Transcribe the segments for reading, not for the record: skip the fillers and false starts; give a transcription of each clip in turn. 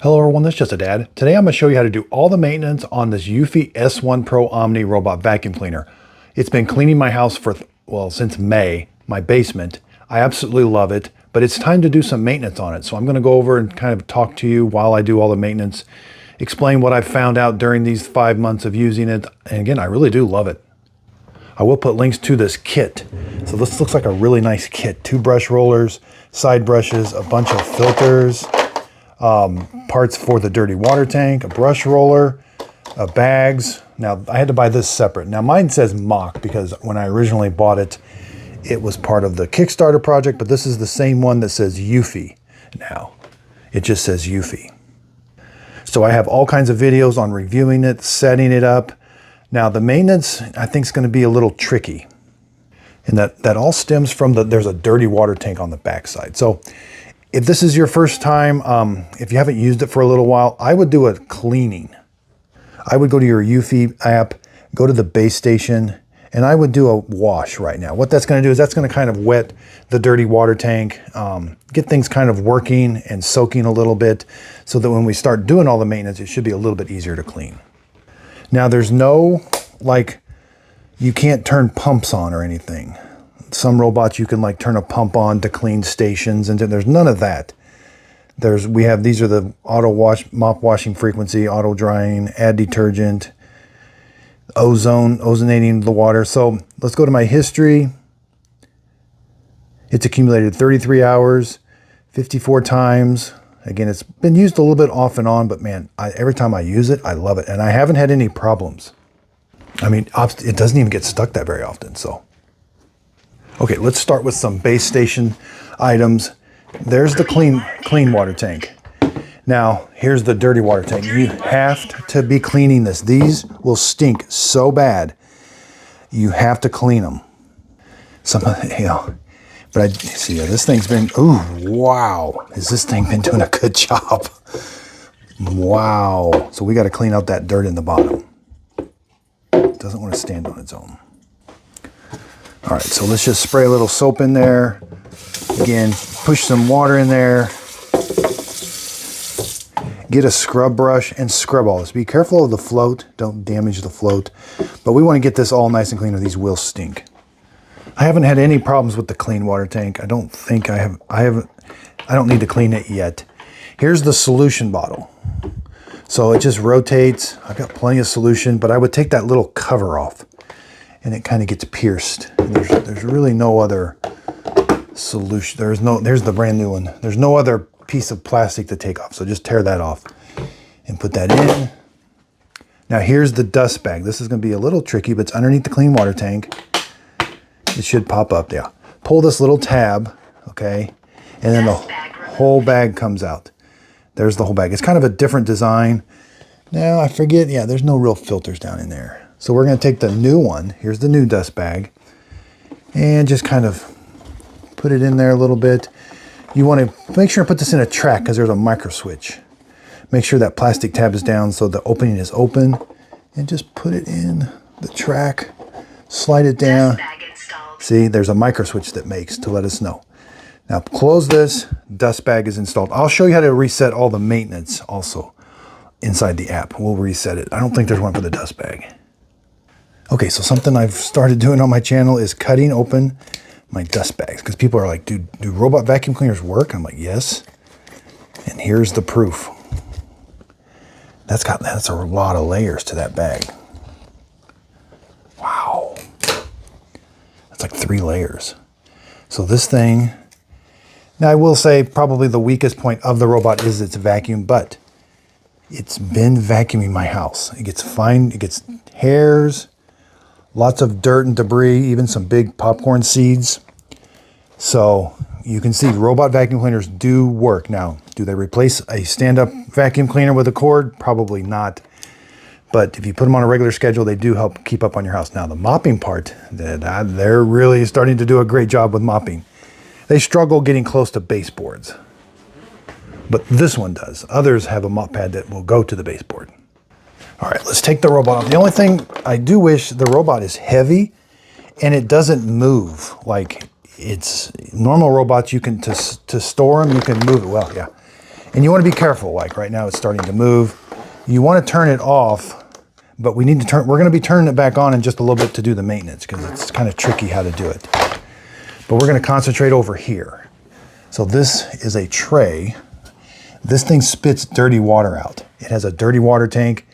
Hello everyone, this is Just a Dad. Today I'm going to show you how to do all the maintenance on this Eufy S1 Pro Omni robot vacuum cleaner. It's been cleaning my house for, since May, my basement. I absolutely love it, but it's time to do some maintenance on it. So I'm going to go over and kind of talk to you while I do all the maintenance, explain what I've found out during these 5 months of using it. And again, I really do love it. I will put links to this kit. So this looks like a really nice kit. 2 brush rollers, side brushes, a bunch of filters, parts for the dirty water tank, a brush roller, bags. Now I had to buy this separate. Now mine says mock because when I originally bought it, it was part of the Kickstarter project, but this is the same one that says Eufy now. It just says Eufy. So I have all kinds of videos on reviewing it, setting it up. Now the maintenance I think is going to be a little tricky. And that all stems from there's a dirty water tank on the backside. So if this is your first time, if you haven't used it for a little while, I would do a cleaning. I would go to your Eufy app, go to the base station, and I would do a wash right now. What that's going to do is that's going to kind of wet the dirty water tank, get things kind of working and soaking a little bit so that when we start doing all the maintenance, it should be a little bit easier to clean. Now there's no, you can't turn pumps on or anything. Some robots you can turn a pump on to clean stations, and there's none of that. These are the auto wash, mop washing frequency, auto drying, add detergent, ozonating the water. So let's go to my history. It's accumulated 33 hours, 54 times. Again, it's been used a little bit off and on, but man, every time I use it, I love it. And I haven't had any problems. I mean, it doesn't even get stuck that very often, so. Okay, let's start with some base station items. There's the clean water tank. Now, here's the dirty water tank. You have to be cleaning this. These will stink so bad. You have to clean them. But I see this thing's been, ooh, wow. Has this thing been doing a good job? Wow. So we got to clean out that dirt in the bottom. It doesn't want to stand on its own. All right, so let's just spray a little soap in there. Again, push some water in there. Get a scrub brush and scrub all this. Be careful of the float. Don't damage the float. But we want to get this all nice and clean or these will stink. I haven't had any problems with the clean water tank. I don't think I have. I don't need to clean it yet. Here's the solution bottle. So it just rotates. I've got plenty of solution, but I would take that little cover off. And it kind of gets pierced. There's really no other solution. There's the brand new one. There's no other piece of plastic to take off. So just tear that off and put that in. Now here's the dust bag. This is going to be a little tricky, but it's underneath the clean water tank. It should pop up. Yeah. Pull this little tab, okay? And then the whole bag comes out. There's the whole bag. It's kind of a different design. Now I forget, yeah, there's no real filters down in there. So we're going to take the new one. Here's the new dust bag. And just kind of put it in there a little bit. You want to make sure to put this in a track because there's a micro switch. Make sure that plastic tab is down so the opening is open. And just put it in the track. Slide it down. See, there's a micro switch that makes to let us know. Now close this. Dust bag is installed. I'll show you how to reset all the maintenance also inside the app. We'll reset it. I don't think there's one for the dust bag. Okay, so something I've started doing on my channel is cutting open my dust bags because people are like, do robot vacuum cleaners work? I'm like, yes. And here's the proof. That's a lot of layers to that bag. Wow. That's like 3 layers. So this thing, now I will say probably the weakest point of the robot is its vacuum, but it's been vacuuming my house. It gets fine, it gets hairs, lots of dirt and debris, even some big popcorn seeds. So you can see robot vacuum cleaners do work. Now, do they replace a stand-up vacuum cleaner with a cord? Probably not. But if you put them on a regular schedule, they do help keep up on your house. Now, the mopping part, they're really starting to do a great job with mopping. They struggle getting close to baseboards. But this one does. Others have a mop pad that will go to the baseboard. All right, let's take the robot off. The only thing I do wish, the robot is heavy and it doesn't move. Like it's normal robots, you can, to store them, you can move it. Well, yeah, And you want to be careful, like right now it's starting to move. You want to turn it off, but we're going to be turning it back on in just a little bit to do the maintenance because it's kind of tricky how to do it. But we're going to concentrate over here. So this is a tray. This thing spits dirty water out. It has a dirty water tank.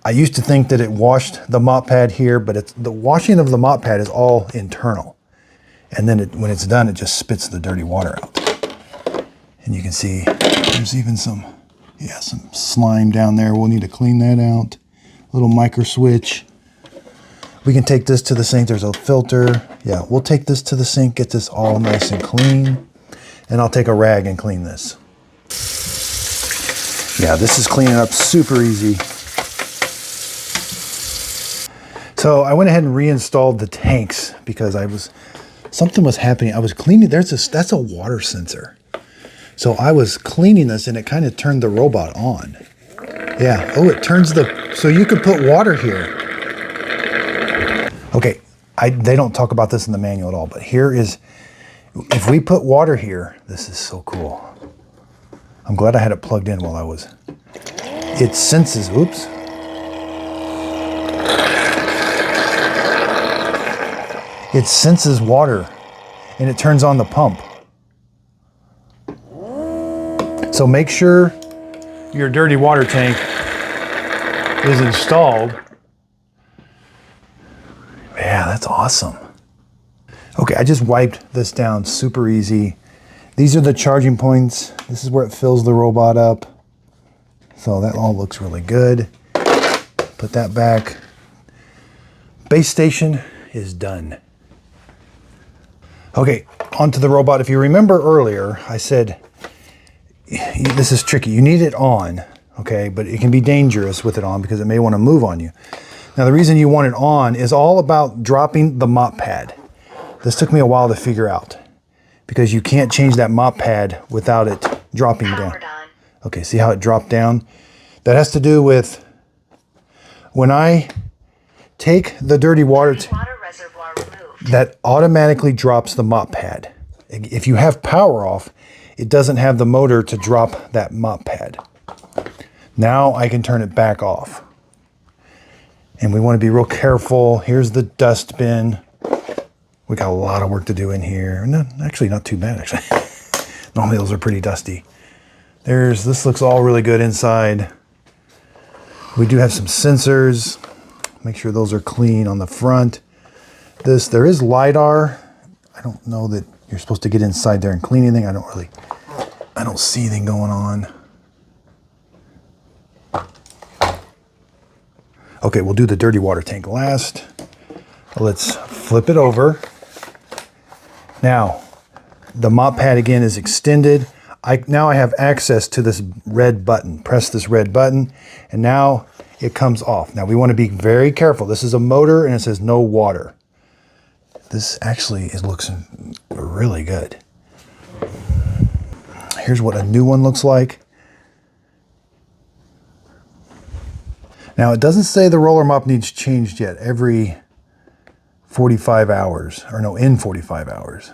I used to think that it washed the mop pad here, but the washing of the mop pad is all internal. And then when it's done, it just spits the dirty water out. And you can see there's even some slime down there. We'll need to clean that out. Little micro switch. We can take this to the sink. There's a filter. Yeah, we'll take this to the sink, get this all nice and clean. And I'll take a rag and clean this. Yeah, this is cleaning up super easy. So I went ahead and reinstalled the tanks because something was happening. I was cleaning, that's a water sensor. So I was cleaning this and it kind of turned the robot on. Yeah, oh, it turns so you could put water here. Okay, they don't talk about this in the manual at all, but here is, if we put water here, this is so cool. I'm glad I had it plugged in while it senses, oops. It senses water and it turns on the pump. So make sure your dirty water tank is installed. Yeah, that's awesome. Okay, I just wiped this down super easy. These are the charging points. This is where it fills the robot up. So that all looks really good. Put that back. Base station is done. Okay, onto the robot. If you remember earlier, I said, this is tricky. You need it on, okay? But it can be dangerous with it on because it may want to move on you. Now, the reason you want it on is all about dropping the mop pad. This took me a while to figure out because you can't change that mop pad without it dropping down. Okay, see how it dropped down? That has to do with when I take the dirty water reservoir removed, that automatically drops the mop pad. If you have power off, it doesn't have the motor to drop that mop pad. Now I can turn it back off. And we want to be real careful. Here's the dustbin. We got a lot of work to do in here. No, actually not too bad, actually. Normally those are pretty dusty. This looks all really good inside. We do have some sensors. Make sure those are clean on the front. There is LiDAR. I don't know that you're supposed to get inside there and clean anything. I don't see anything going on. Okay, we'll do the dirty water tank last. Let's flip it over. Now, the mop pad again is extended. Now I have access to this red button. Press this red button, and now it comes off. Now we want to be very careful. This is a motor, and it says no water. This actually looks really good. Here's what a new one looks like. Now it doesn't say the roller mop needs changed yet every 45 hours, or no, in 45 hours.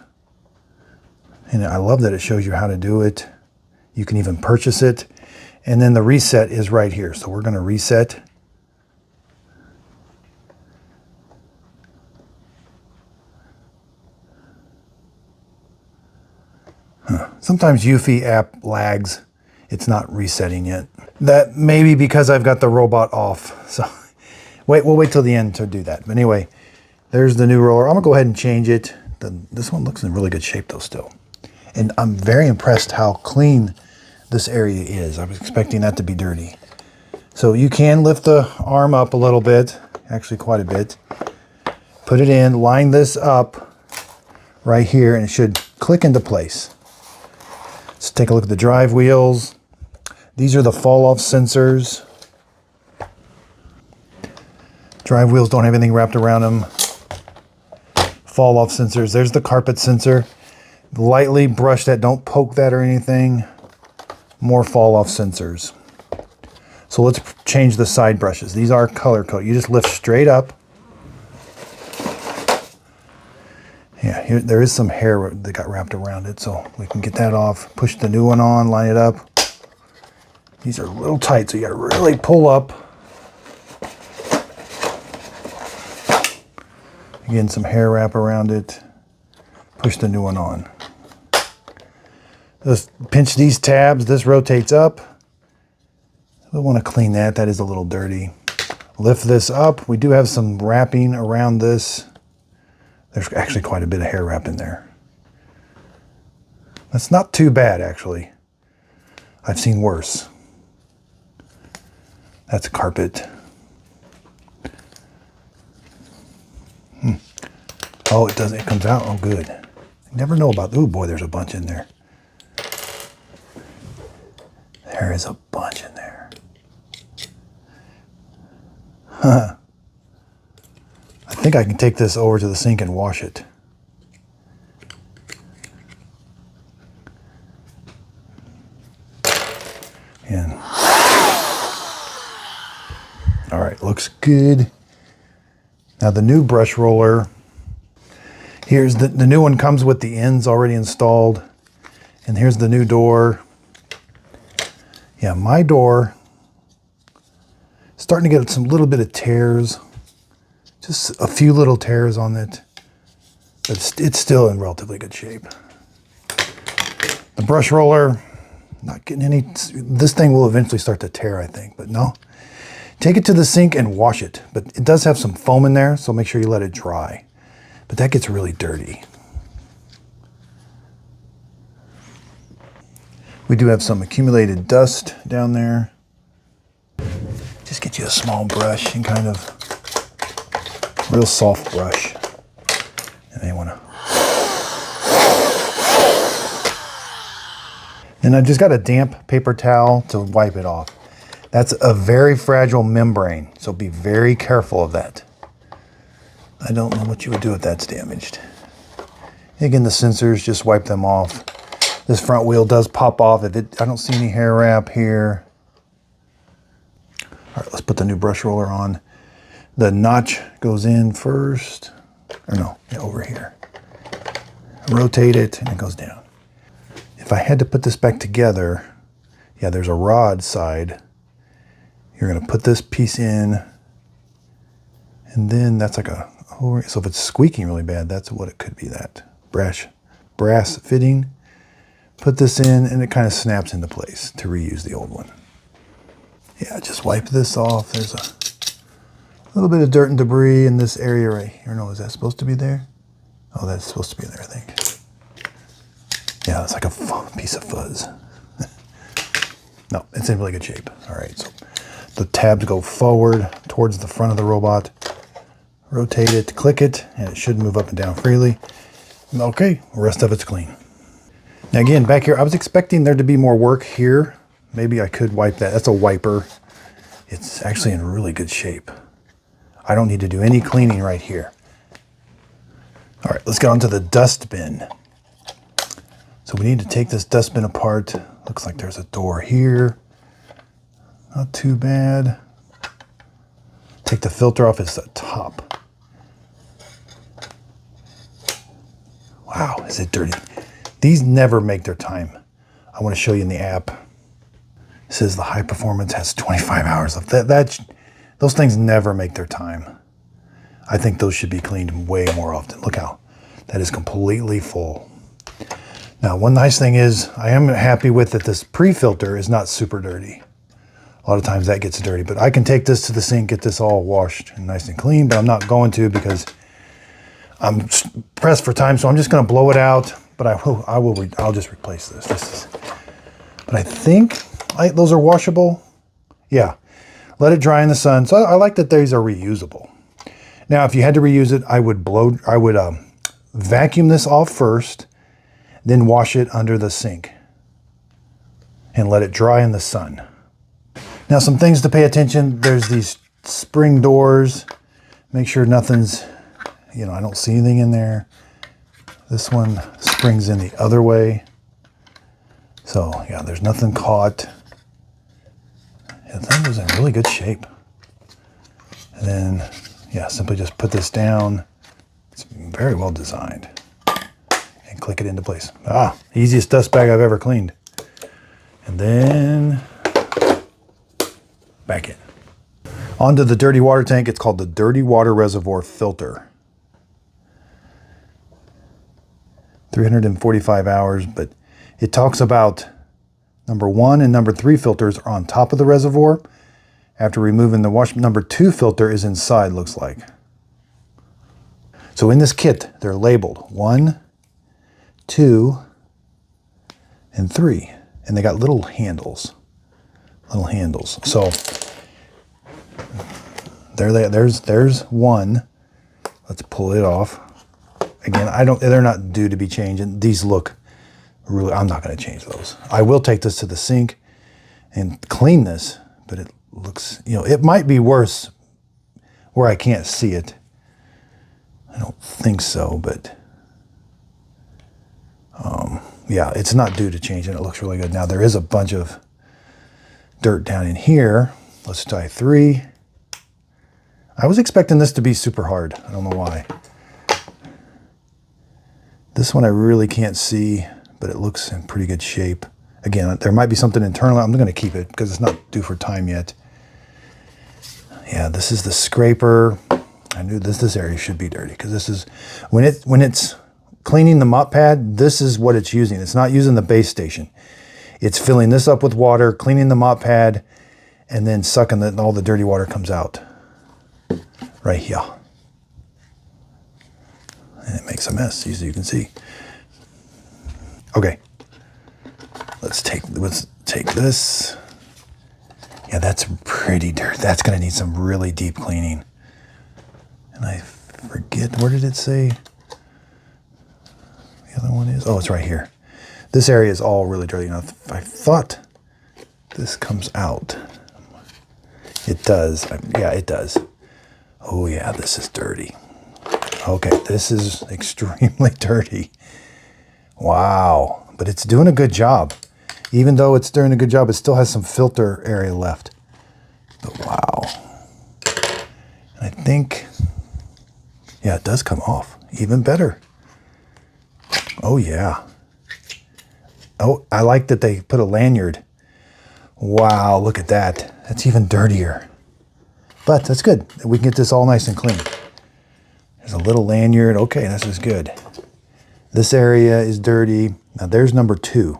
And I love that it shows you how to do it. You can even purchase it. And then the reset is right here. So we're going to reset. Sometimes Eufy app lags. It's not resetting yet. That may be because I've got the robot off. So we'll wait till the end to do that. But anyway, there's the new roller. I'm gonna go ahead and change it. This one looks in really good shape though still. And I'm very impressed how clean this area is. I was expecting that to be dirty. So you can lift the arm up a little bit, actually quite a bit. Put it in, line this up right here, and it should click into place. Let's take a look at the drive wheels. These are the fall-off sensors. Drive wheels don't have anything wrapped around them. Fall-off sensors. There's the carpet sensor. Lightly brush that, don't poke that or anything. More fall-off sensors. So let's change the side brushes. These are color coded. You just lift straight up. Yeah, here, there is some hair that got wrapped around it, so we can get that off. Push the new one on, line it up. These are a little tight, so you gotta really pull up. Again, some hair wrap around it. Push the new one on. Just pinch these tabs. This rotates up. We want to clean that. That is a little dirty. Lift this up. We do have some wrapping around this. There's actually quite a bit of hair wrap in there. That's not too bad, actually. I've seen worse. That's carpet. Oh, it does. It comes out. Oh, good. You never know about. Oh boy, there's a bunch in there. There is a bunch in there. Huh. I think I can take this over to the sink and wash it. And all right, looks good. Now the new brush roller. Here's the new one comes with the ends already installed. And here's the new door. Yeah, my door starting to get some little bit of tears. Just a few little tears on it. But it's still in relatively good shape. The brush roller, not getting any, this thing will eventually start to tear, I think, but no. Take it to the sink and wash it. But it does have some foam in there, so make sure you let it dry. But that gets really dirty. We do have some accumulated dust down there. Just get you a small brush and kind of real soft brush. And then you want to. And I just got a damp paper towel to wipe it off. That's a very fragile membrane, so be very careful of that. I don't know what you would do if that's damaged. Again, the sensors, just wipe them off. This front wheel does pop off. I don't see any hair wrap here. All right, let's put the new brush roller on. The notch goes in first, or no, yeah, over here. Rotate it and it goes down. If I had to put this back together, yeah, there's a rod side. You're gonna put this piece in, and then that's like a, so if it's squeaking really bad, that's what it could be, that brass fitting. Put this in and it kind of snaps into place to reuse the old one. Yeah, just wipe this off. There's a little bit of dirt and debris in this area right here. No, is that supposed to be there? Oh, that's supposed to be there, I think. Yeah, it's like a piece of fuzz. No, it's in really good shape. All right, so the tabs go forward towards the front of the robot. Rotate it, click it, and it should move up and down freely. Okay, the rest of it's clean. Now again, back here, I was expecting there to be more work here. Maybe I could wipe that. That's a wiper. It's actually in really good shape. I don't need to do any cleaning right here. All right, let's get on to the dustbin. So we need to take this dustbin apart. Looks like there's a door here. Not too bad. Take the filter off, it's the top. Wow, is it dirty? These never make their time. I want to show you in the app. It says the high performance has 25 hours of that. Those things never make their time. I think those should be cleaned way more often. Look how that is completely full. Now, one nice thing is I am happy with that this pre-filter is not super dirty. A lot of times that gets dirty, but I can take this to the sink, get this all washed and nice and clean, but I'm not going to because I'm pressed for time, so I'm just going to blow it out. But I'll just replace this. But I think those are washable. Yeah, let it dry in the sun. So I like that these are reusable. Now, if you had to reuse it, I would vacuum this off first, then wash it under the sink and let it dry in the sun. Now, some things to pay attention. There's these spring doors. Make sure nothing's, I don't see anything in there. This one springs in the other way. So yeah, there's nothing caught. Yeah, the thing was in really good shape. And then, yeah, simply just put this down. It's very well designed. And click it into place. Ah, easiest dust bag I've ever cleaned. And then back in. Onto the dirty water tank. It's called the dirty water reservoir filter. 345 hours, but it talks about number 1 and number 3 filters are on top of the reservoir. After removing the wash, number 2 filter is inside, looks like. So in this kit, they're labeled 1, 2, and 3. And they got little handles. Little handles. So there's 1. Let's pull it off. Again, they're not due to be changed. And these look really, I'm not going to change those. I will take this to the sink and clean this, but it looks, you know, it might be worse where I can't see it. I don't think so, but yeah, it's not due to change and it looks really good. Now there is a bunch of dirt down in here. Let's try 3. I was expecting this to be super hard. I don't know why. This one I really can't see, but it looks in pretty good shape. Again, there might be something internal. I'm going to keep it because it's not due for time yet. Yeah, this is the scraper. I knew this area should be dirty because this is when it's cleaning the mop pad. This is what it's using. It's not using the base station. It's filling this up with water, cleaning the mop pad, and then sucking all the dirty water comes out right here. And it makes a mess, as you can see. Okay, let's take this. Yeah, that's pretty dirt. That's gonna need some really deep cleaning. And I forget, where did it say the other one is? Oh, it's right here. This area is all really dirty enough. I thought this comes out. It does. Yeah, it does. Oh yeah, this is dirty. Okay, this is extremely dirty. Wow, but it's doing a good job. Even though it's doing a good job, it still has some filter area left. But wow. And I think, yeah, it does come off. Even better. Oh yeah. Oh, I like that they put a lanyard. Wow, look at that. That's even dirtier. But that's good. We can get this all nice and clean. There's a little lanyard. Okay, this is good. This area is dirty. Now there's number 2.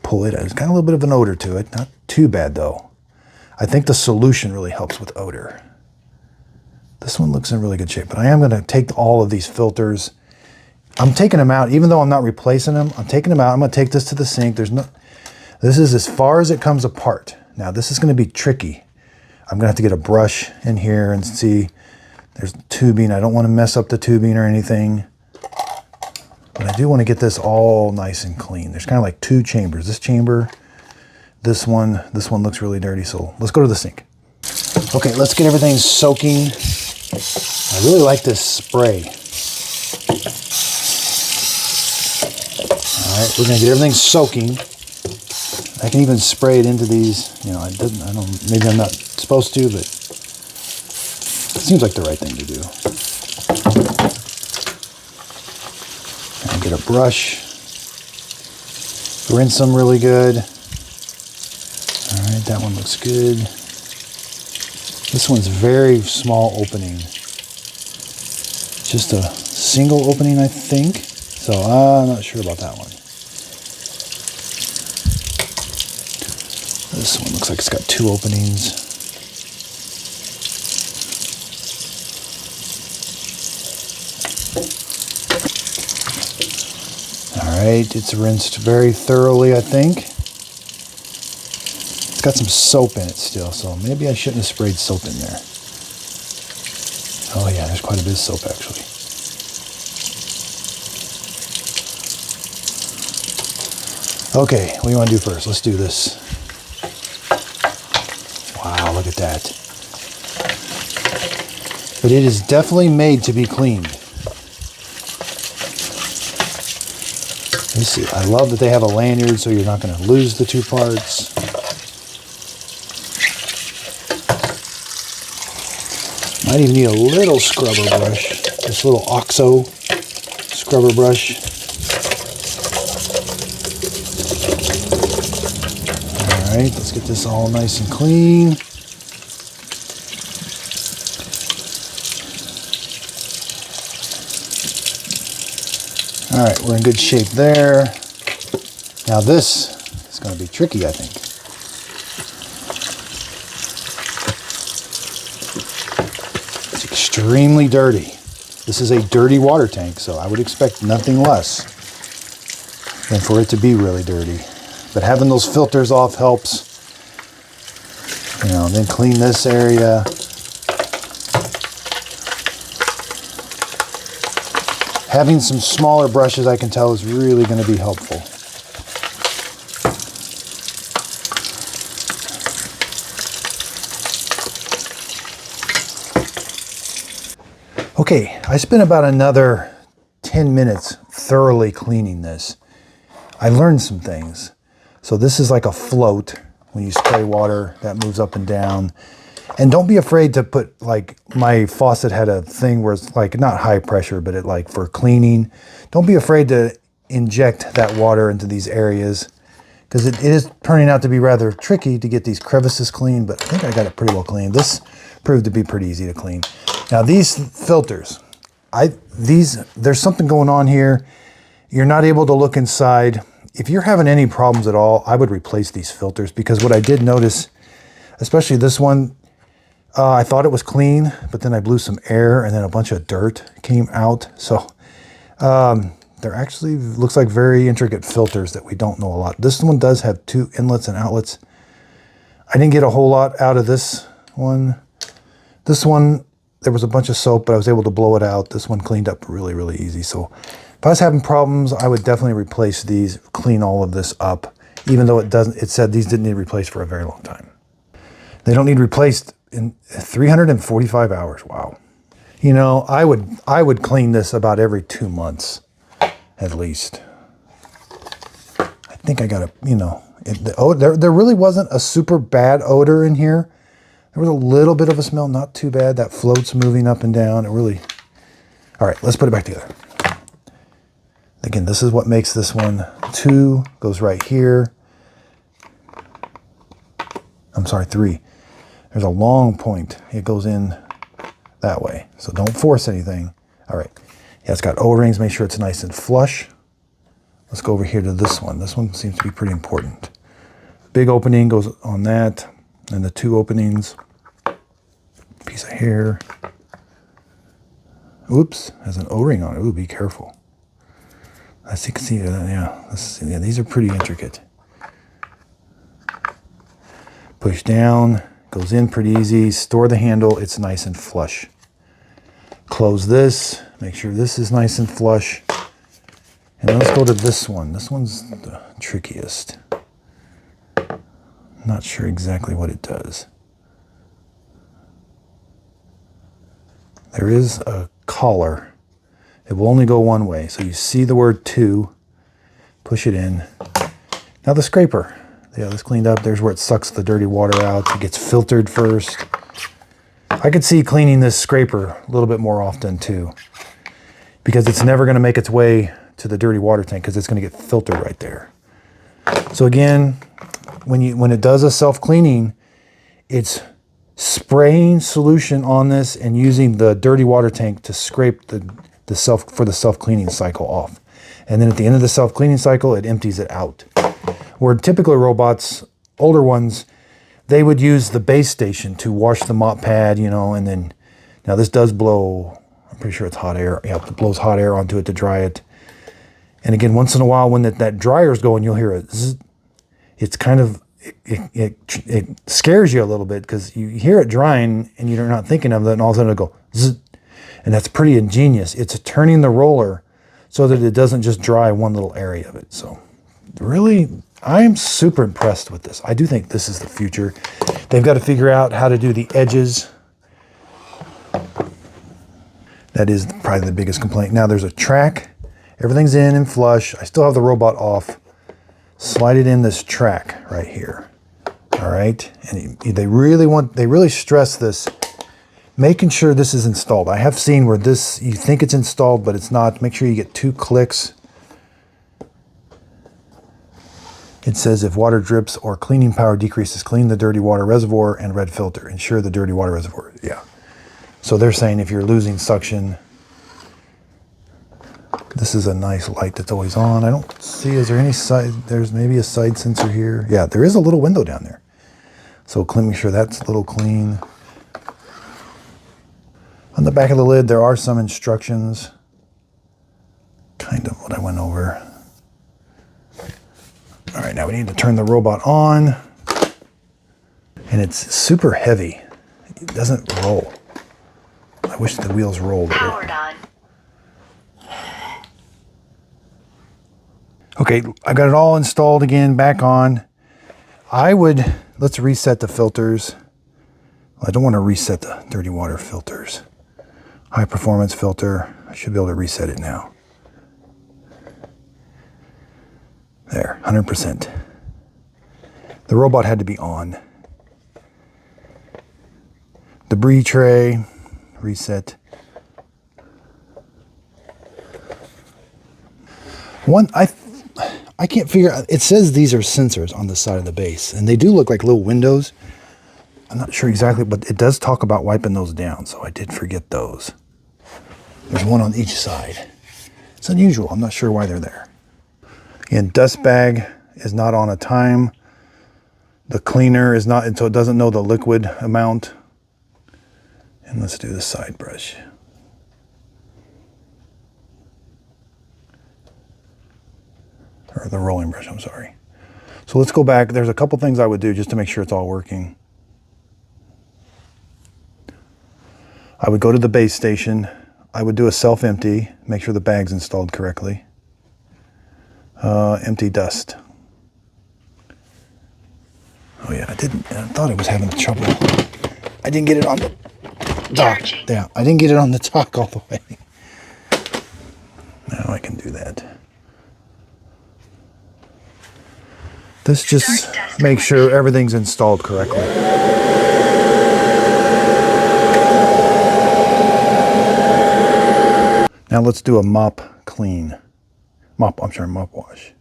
Pull it out. It's got a little bit of an odor to it. Not too bad though. I think the solution really helps with odor. This one looks in really good shape, but I am going to take all of these filters. I'm taking them out, even though I'm not replacing them. I'm taking them out. I'm going to take this to the sink. This is as far as it comes apart. Now this is going to be tricky. I'm going to have to get a brush in here and see. There's tubing. I don't want to mess up the tubing or anything. But I do want to get this all nice and clean. There's kind of like 2 chambers. This chamber, this one looks really dirty. So let's go to the sink. Okay, let's get everything soaking. I really like this spray. All right, we're going to get everything soaking. I can even spray it into these. You know, I don't, maybe I'm not supposed to, but it seems like the right thing to do. And get a brush. Rinse them really good. All right, that one looks good. This one's very small opening. Just a single opening, I think. So I'm not sure about that one. This one looks like it's got 2 openings. All right, it's rinsed very thoroughly, I think. It's got some soap in it still, so maybe I shouldn't have sprayed soap in there. Oh yeah, there's quite a bit of soap actually. Okay, what do you want to do first? Let's do this. Wow, look at that. But it is definitely made to be cleaned. Let's see. I love that they have a lanyard so you're not going to lose the 2 parts. Might even need a little scrubber brush. This little OXO scrubber brush. right, let's get this all nice and clean. All right, we're in good shape there. Now this is going to be tricky, I think. It's extremely dirty. This is a dirty water tank, so I would expect nothing less than for it to be really dirty. But having those filters off helps. You know, then clean this area. Having some smaller brushes, I can tell, is really going to be helpful. Okay, I spent about another 10 minutes thoroughly cleaning this. I learned some things. So this is like a float. When you spray water, that moves up and down. And don't be afraid to put, like, my faucet had a thing where it's like not high pressure, but it like for cleaning. Don't be afraid to inject that water into these areas, because it is turning out to be rather tricky to get these crevices clean, but I think I got it pretty well clean. This proved to be pretty easy to clean. Now these filters, there's something going on here. You're not able to look inside. If you're having any problems at all, I would replace these filters, because what I did notice, especially this one, I thought it was clean, but then I blew some air and then a bunch of dirt came out. So they're actually, looks like very intricate filters that we don't know a lot. This one does have 2 inlets and outlets. I didn't get a whole lot out of this one. This one, there was a bunch of soap, but I was able to blow it out. This one cleaned up really, really easy. So if I was having problems, I would definitely replace these, clean all of this up, even though it said these didn't need replaced for a very long time. They don't need replaced in 345 hours. Wow. You know, I would clean this about every 2 months at least. I think I got a, you know, there really wasn't a super bad odor in here. There was a little bit of a smell, not too bad. That float's moving up and down. It really, all right, let's put it back together. Again, this is what makes this one 2, goes right here. I'm sorry, 3. There's a long point. It goes in that way. So don't force anything. All right. Yeah, it's got O-rings. Make sure it's nice and flush. Let's go over here to this one. This one seems to be pretty important. Big opening goes on that. And the 2 openings. Piece of hair. Oops, has an O-ring on it. Ooh, be careful. As you can see, yeah, these are pretty intricate. Push down, goes in pretty easy. Store the handle, it's nice and flush. Close this, make sure this is nice and flush. And then let's go to this one. This one's the trickiest. Not sure exactly what it does. There is a collar. It will only go one way. So you see the word 2, push it in. Now the scraper. Yeah, this cleaned up. There's where it sucks the dirty water out. It gets filtered first. I could see cleaning this scraper a little bit more often too, because it's never going to make its way to the dirty water tank because it's going to get filtered right there. So again, when it does a self-cleaning, it's spraying solution on this and using the dirty water tank to scrape the self-cleaning cycle off. And then at the end of the self-cleaning cycle, it empties it out. Where typical robots, older ones, they would use the base station to wash the mop pad, you know, and then, now this does blow, I'm pretty sure it's hot air. Yeah, it blows hot air onto it to dry it. And again, once in a while when that dryer's going, you'll hear a zzz. It's kind of, it scares you a little bit because you hear it drying and you're not thinking of it, and all of a sudden it'll go zzz. And that's pretty ingenious. It's turning the roller so that it doesn't just dry one little area of it. So really, I'm super impressed with this. I do think this is the future. They've got to figure out how to do the edges. That is probably the biggest complaint. Now there's a track. Everything's in and flush. I still have the robot off. Slide it in this track right here. All right. And they really stress this, making sure this is installed. I have seen where this, you think it's installed, but it's not. Make sure you get 2 clicks. It says if water drips or cleaning power decreases, clean the dirty water reservoir and red filter. Ensure the dirty water reservoir. Yeah. So they're saying if you're losing suction, this is a nice light that's always on. I don't see, is there any side, there's maybe a side sensor here. Yeah, there is a little window down there. So make sure that's a little clean. On the back of the lid, there are some instructions. Kind of what I went over. All right, now we need to turn the robot on. And it's super heavy. It doesn't roll. I wish the wheels rolled. Powered on. Okay, I got it all installed again, back on. Let's reset the filters. I don't want to reset the dirty water filters. High performance filter, I should be able to reset it now. There, 100%. The robot had to be on. Debris tray, reset. I can't figure out, it says these are sensors on the side of the base, and they do look like little windows. I'm not sure exactly, but it does talk about wiping those down, so I did forget those. There's one on each side. It's unusual, I'm not sure why they're there. And dust bag is not on a time. The cleaner is not, so it doesn't know the liquid amount. And let's do the side brush. Or the rolling brush, I'm sorry. So let's go back. There's a couple things I would do just to make sure it's all working. I would go to the base station. I would do a self-empty, make sure the bag's installed correctly. Empty dust. Oh yeah, I thought I was having trouble. I didn't get it on the dock. Yeah, I didn't get it on the dock all the way. Now I can do that. Let's just make sure everything's installed correctly. Now let's do a mop wash.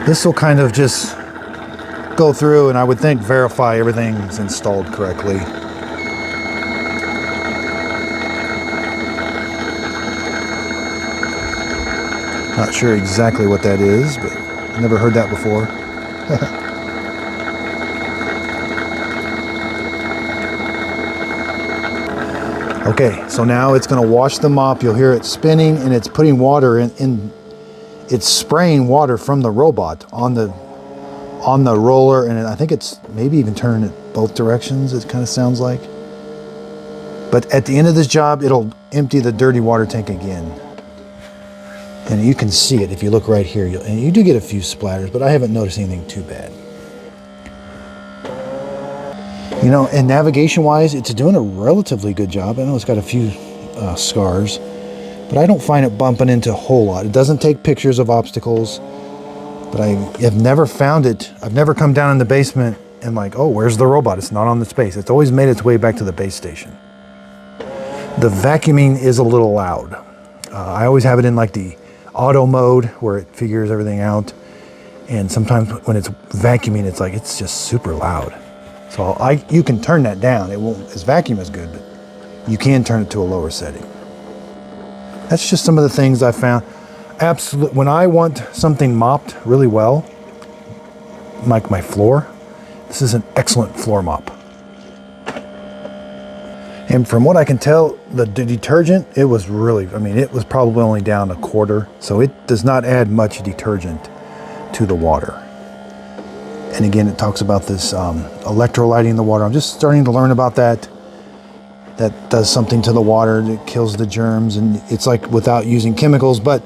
This will kind of just go through and I would think verify everything's installed correctly. Not sure exactly what that is, but I've never heard that before. Okay, so now it's going to wash the mop. You'll hear it spinning and it's putting water in. It's spraying water from the robot on the roller, and I think it's maybe even turning it both directions, it kind of sounds like. But at the end of this job, it'll empty the dirty water tank again. And you can see it if you look right here. And you do get a few splatters, but I haven't noticed anything too bad. You know, and navigation-wise, it's doing a relatively good job. I know it's got a few scars, but I don't find it bumping into a whole lot. It doesn't take pictures of obstacles, but I have never found it. I've never come down in the basement and like, oh, where's the robot? It's not on the space. It's always made its way back to the base station. The vacuuming is a little loud. I always have it in like the auto mode where it figures everything out. And sometimes when it's vacuuming, it's just super loud. So you can turn that down. It won't, its vacuum is good, but you can turn it to a lower setting. That's just some of the things I found. Absolutely, when I want something mopped really well, like my floor, this is an excellent floor mop. And from what I can tell, the detergent, it was really, it was probably only down a quarter, so it does not add much detergent to the water. And again, it talks about this electrolyting the water. I'm just starting to learn about that. That does something to the water, it kills the germs, and it's like without using chemicals, but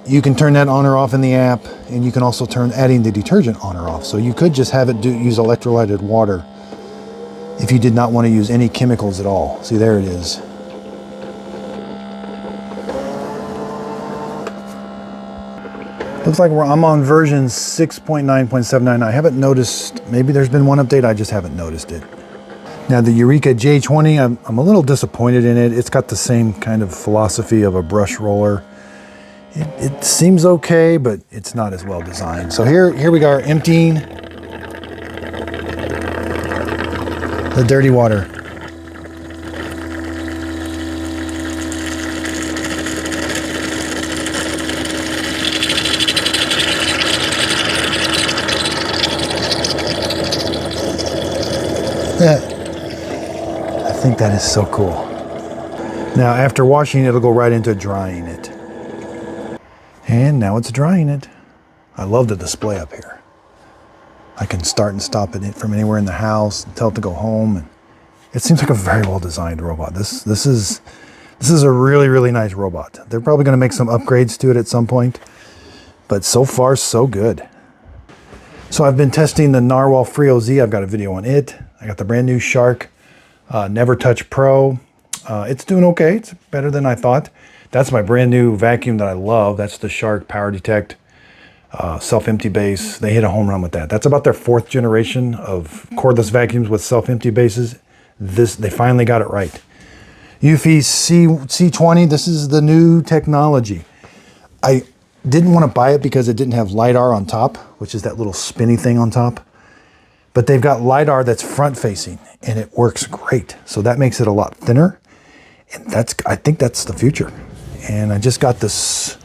you can turn that on or off in the app, and you can also turn adding the detergent on or off. So you could just have it use electrolyted water if you did not want to use any chemicals at all. See, there it is. Looks like I'm on version 6.9.79. I haven't noticed, maybe there's been one update, I just haven't noticed it. Now the Eureka J20, I'm a little disappointed in it. It's got the same kind of philosophy of a brush roller. It seems okay, but it's not as well designed. So here we are emptying the dirty water. I think that is so cool. Now after washing, it'll go right into drying it. And now it's drying it. I love the display up here. I can start and stop it from anywhere in the house and tell it to go home. And it seems like a very well designed robot. This is a really, really nice robot. They're probably going to make some upgrades to it at some point, but so far so good. So I've been testing the Narwhal Frio Z. I've got a video on it. I got the brand new Shark Never Touch Pro. It's doing okay. It's better than I thought. That's my brand new vacuum that I love. That's the Shark Power Detect self-empty base. They hit a home run with that. That's about their 4th generation of cordless vacuums with self-empty bases. They finally got it right. Eufy C20, this is the new technology. I didn't want to buy it because it didn't have LiDAR on top, which is that little spinny thing on top. But they've got LiDAR that's front-facing, and it works great. So that makes it a lot thinner, and I think that's the future. And I just got this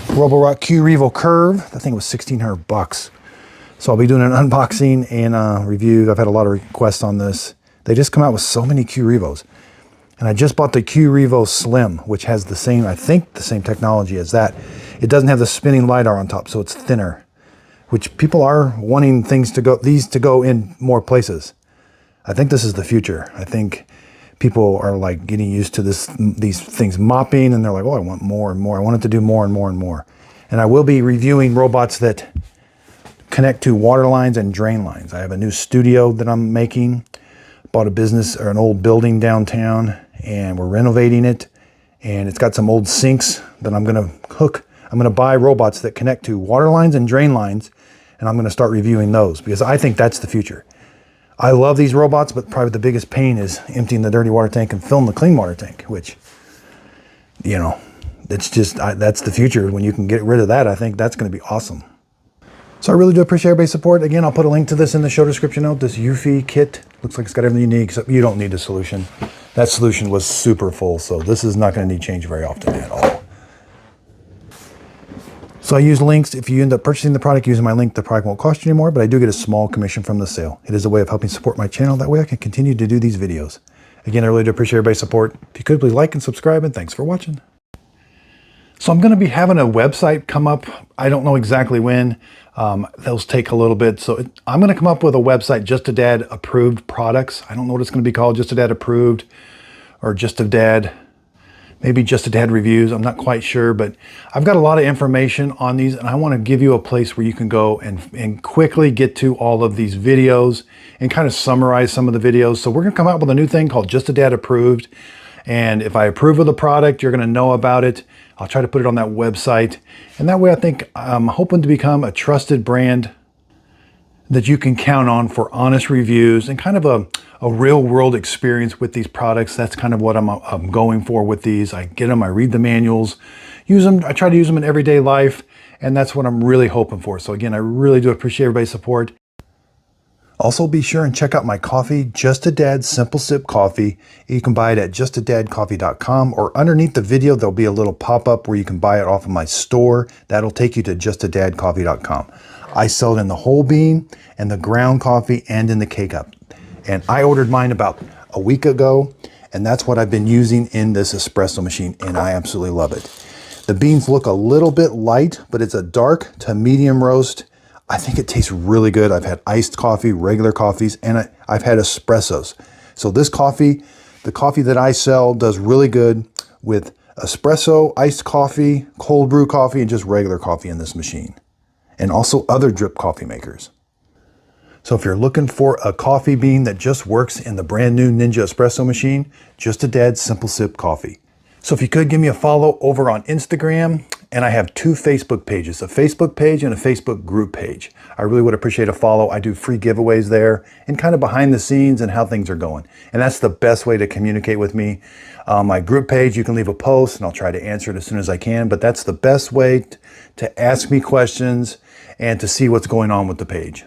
Roborock Q Revo Curve. I think it was $1,600. So I'll be doing an unboxing and review. I've had a lot of requests on this. They just come out with so many Q Revos. And I just bought the Q Revo Slim, which has the same, I think, the same technology as that. It doesn't have the spinning LiDAR on top, so it's thinner, which people are wanting these to go in more places. I think this is the future. I think people are like getting used to these things mopping, and they're like, oh, I want more and more. I want it to do more and more and more. And I will be reviewing robots that connect to water lines and drain lines. I have a new studio that I'm making. Bought a business or an old building downtown, and we're renovating it. And it's got some old sinks that I'm gonna hook. I'm gonna buy robots that connect to water lines and drain lines, and I'm gonna start reviewing those because I think that's the future. I love these robots, but probably the biggest pain is emptying the dirty water tank and filling the clean water tank, which, you know, it's just, that's the future. When you can get rid of that, I think that's gonna be awesome. So I really do appreciate everybody's support. Again, I'll put a link to this in the show description note. This Eufy kit looks like it's got everything you need, except you don't need a solution. That solution was super full, so this is not going to need change very often at all. So I use links. If you end up purchasing the product using my link, the product won't cost you anymore, but I do get a small commission from the sale. It is a way of helping support my channel. That way I can continue to do these videos. Again, I really do appreciate everybody's support. If you could, please like and subscribe, and thanks for watching. So I'm going to be having a website come up. I don't know exactly when. Those take a little bit. So I'm going to come up with a website, Just a Dad approved products. I don't know what it's going to be called, Just a Dad approved, or Just a Dad, maybe Just a Dad reviews. I'm not quite sure, but I've got a lot of information on these, and I want to give you a place where you can go and quickly get to all of these videos and kind of summarize some of the videos. So we're going to come out with a new thing called Just a Dad approved. And if I approve of the product, you're going to know about it. I'll try to put it on that website. And that way I think I'm hoping to become a trusted brand that you can count on for honest reviews and kind of a real world experience with these products. That's kind of what I'm going for with these. I get them, I read the manuals, use them. I try to use them in everyday life. And that's what I'm really hoping for. So again, I really do appreciate everybody's support. Also, be sure and check out my coffee, Just a Dad Simple Sip Coffee. You can buy it at justadadcoffee.com, or underneath the video, there'll be a little pop-up where you can buy it off of my store. That'll take you to justadadcoffee.com. I sell it in the whole bean and the ground coffee and in the K-Cup. And I ordered mine about a week ago, and that's what I've been using in this espresso machine, and I absolutely love it. The beans look a little bit light, but it's a dark to medium roast. I think it tastes really good. I've had iced coffee, regular coffees, and I've had espressos. So this coffee, the coffee that I sell, does really good with espresso, iced coffee, cold brew coffee, and just regular coffee in this machine. And also other drip coffee makers. So if you're looking for a coffee bean that just works in the brand new Ninja espresso machine, Just a Dad Simple Sip Coffee. So if you could give me a follow over on Instagram And I have 2 Facebook pages, a Facebook page and a Facebook group page. I really would appreciate a follow. I do free giveaways there and kind of behind the scenes and how things are going. And that's the best way to communicate with me. My group page, you can leave a post and I'll try to answer it as soon as I can, but that's the best way to ask me questions and to see what's going on with the page.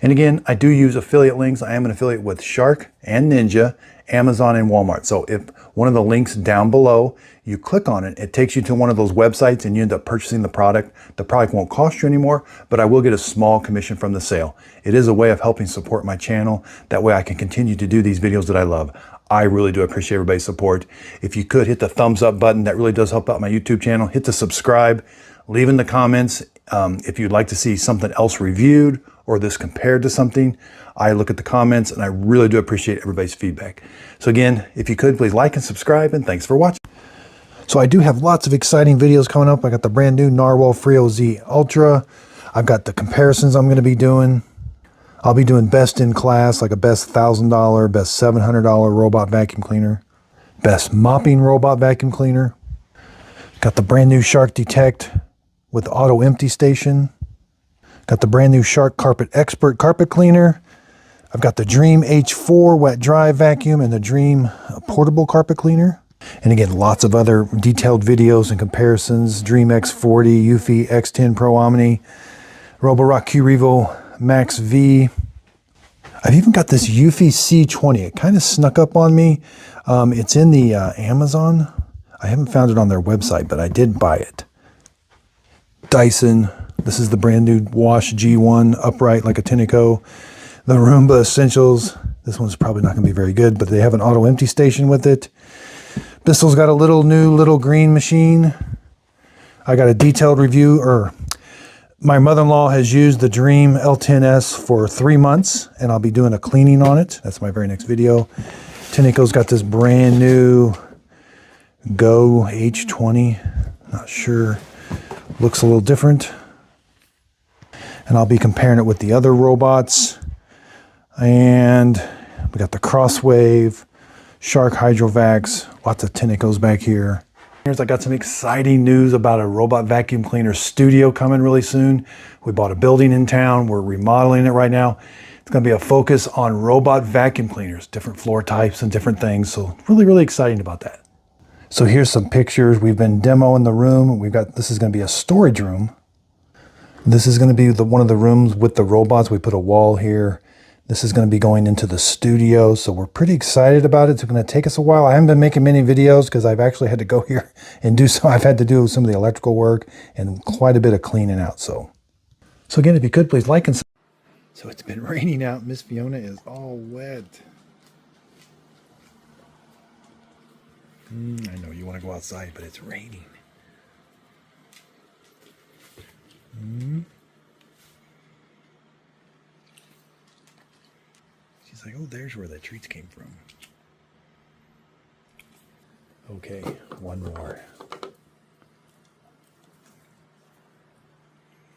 And again, I do use affiliate links. I am an affiliate with Shark and Ninja, Amazon and Walmart. So if one of the links down below, you click on it, it takes you to one of those websites and you end up purchasing the product. The product won't cost you anymore, but I will get a small commission from the sale. It is a way of helping support my channel. That way I can continue to do these videos that I love. I really do appreciate everybody's support. If you could hit the thumbs up button, that really does help out my YouTube channel. Hit the subscribe, leave in the comments if you'd like to see something else reviewed or this compared to something. I look at the comments and I really do appreciate everybody's feedback. So again, if you could, please like and subscribe, and thanks for watching. So I do have lots of exciting videos coming up. I got the brand new Narwhal Frio Z Ultra. I've got the comparisons I'm going to be doing. I'll be doing best in class, like a best $1,000, best $700 robot vacuum cleaner, best mopping robot vacuum cleaner. Got the brand new Shark Detect with auto empty station. Got the brand new Shark Carpet Expert carpet cleaner. I've got the Dream H4 wet dry vacuum and the Dream portable carpet cleaner. And again, lots of other detailed videos and comparisons. Dream X40, Eufy X10 Pro Omni, Roborock Q Revo Max V. I've even got this Eufy C20. It kind of snuck up on me. It's in the Amazon. I haven't found it on their website, but I did buy it. Dyson. This is the brand new Wash G1 upright like a Tineco. The Roomba Essentials. This one's probably not going to be very good, but they have an auto empty station with it. Bissell's got a little green machine. I got a detailed review, my mother-in-law has used the Dream L10S for 3 months, and I'll be doing a cleaning on it. That's my very next video. Tineco's got this brand new Go H20. Not sure. Looks a little different. And I'll be comparing it with the other robots. And we got the Crosswave, Shark Hydrovacs, lots of Tinecos back here. I got some exciting news about a robot vacuum cleaner studio coming really soon. We bought a building in town. We're remodeling it right now. It's going to be a focus on robot vacuum cleaners, different floor types and different things. So really exciting about that. So here's some pictures. We've been demoing the room. This is going to be a storage room. This is going to be one of the rooms with the robots. We put a wall here. This is going to be going into the studio, so we're pretty excited about it. It's going to take us a while. I haven't been making many videos because I've actually had to go here and I've had to do some of the electrical work and quite a bit of cleaning out. So again, if you could, please like and subscribe. So it's been raining out. Miss Fiona is all wet. I know you want to go outside, but it's raining. She's like, oh, there's where the treats came from. Okay, one more.